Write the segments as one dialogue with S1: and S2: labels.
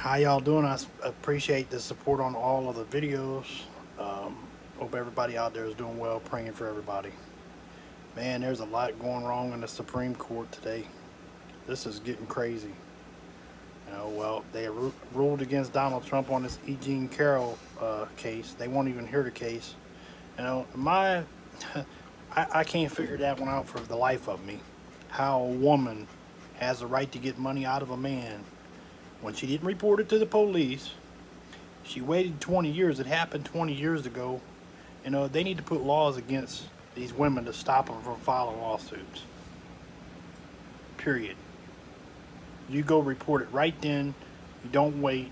S1: How y'all doing? Appreciate the support on all of the videos. Um, Hope everybody out there is doing well. Praying for everybody. Man, there's a lot going wrong in the Supreme Court today. This is getting crazy. Well, they ruled against Donald Trump on this E. Jean Carroll case. They won't even hear the case. My I can't figure that one out for the life of me. How a woman has the right to get money out of a man when she didn't report it to the police. She waited 20 years. It happened 20 years ago. They need to put laws against these women to stop them from filing lawsuits. Period. You go report it right then. You don't wait.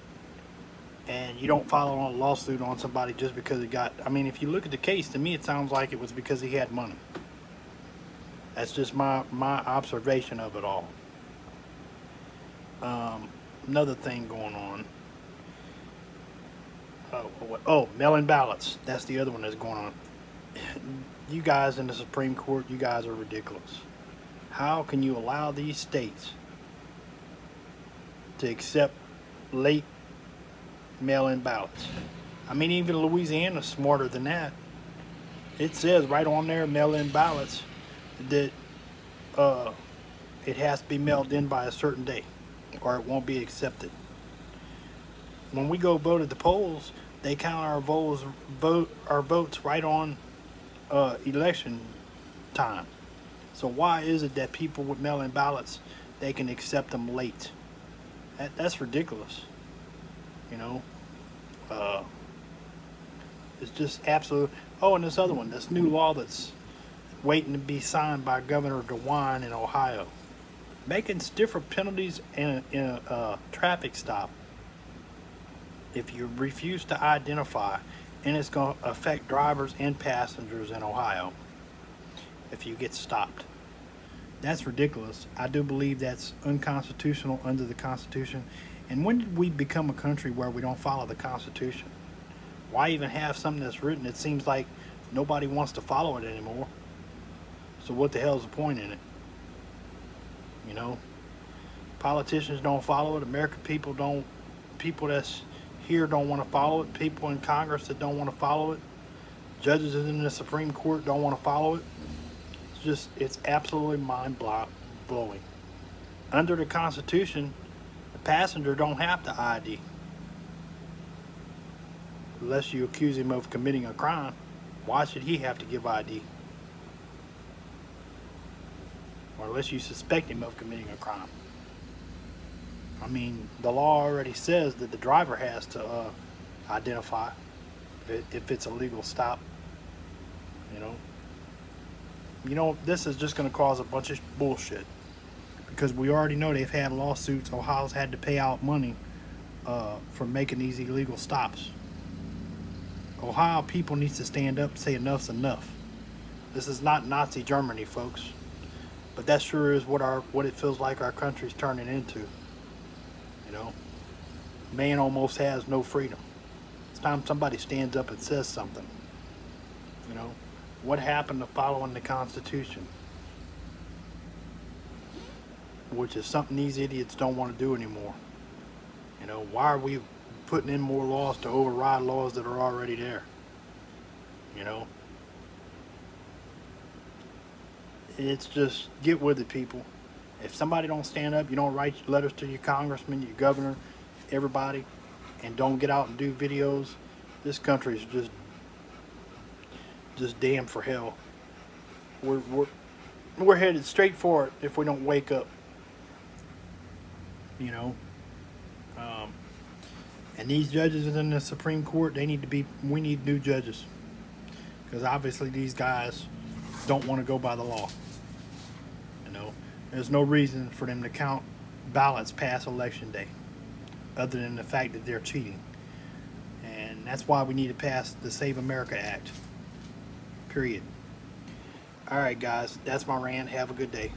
S1: And you don't file a lawsuit on somebody just because it got. I mean, if you look at the case, to me it sounds like it was because he had money. That's just my observation of it all. Another thing going on. Mail-in ballots. That's the other one that's going on. You guys in the Supreme Court, you guys are ridiculous. How can you allow these states to accept late mail-in ballots? I mean, even Louisiana's smarter than that. It says right on there, mail-in ballots, that it has to be mailed in by a certain day, or it won't be accepted. When we go vote at the polls, they count our votes right on election time. So why is it that people with mail-in ballots, they can accept them late? That's ridiculous. You know, it's just absolute. Oh, and this other one, this new law that's waiting to be signed by Governor DeWine in Ohio, making stiffer penalties in a traffic stop if you refuse to identify, and it's going to affect drivers and passengers in Ohio if you get stopped. That's ridiculous. I do believe that's unconstitutional under the Constitution. And when did we become a country where we don't follow the Constitution? Why even have something that's written? It seems like nobody wants to follow it anymore. So what the hell is the point in it? You know, politicians don't follow it. American people don't. People that's here don't want to follow it. People in Congress that don't want to follow it. Judges in the Supreme Court don't want to follow it. It's absolutely mind-blowing. Under the Constitution, the passenger don't have to ID. Unless you accuse him of committing a crime, why should he have to give ID? Or unless you suspect him of committing a crime. I mean, the law already says that the driver has to identify if it's a legal stop. This is just going to cause a bunch of bullshit, because we already know they've had lawsuits. Ohio's had to pay out money for making these illegal stops. Ohio people needs to stand up and say enough's enough. This is not Nazi Germany, folks, but that sure is what it feels like our country's turning into. Man almost has no freedom. It's time somebody stands up and says something. What happened to following the Constitution? Which is something these idiots don't want to do anymore. Why are we putting in more laws to override laws that are already there? It's just, get with it, people. If somebody don't stand up, you don't write letters to your congressman, your governor, everybody, and don't get out and do videos, this country is just damned for hell. We're headed straight for it if we don't wake up. And these judges in the Supreme Court, we need new judges, because obviously these guys don't want to go by the law. There's no reason for them to count ballots past election day, other than the fact that they're cheating. And that's why we need to pass the Save America Act. Period. All right, guys, that's my rant. Have a good day.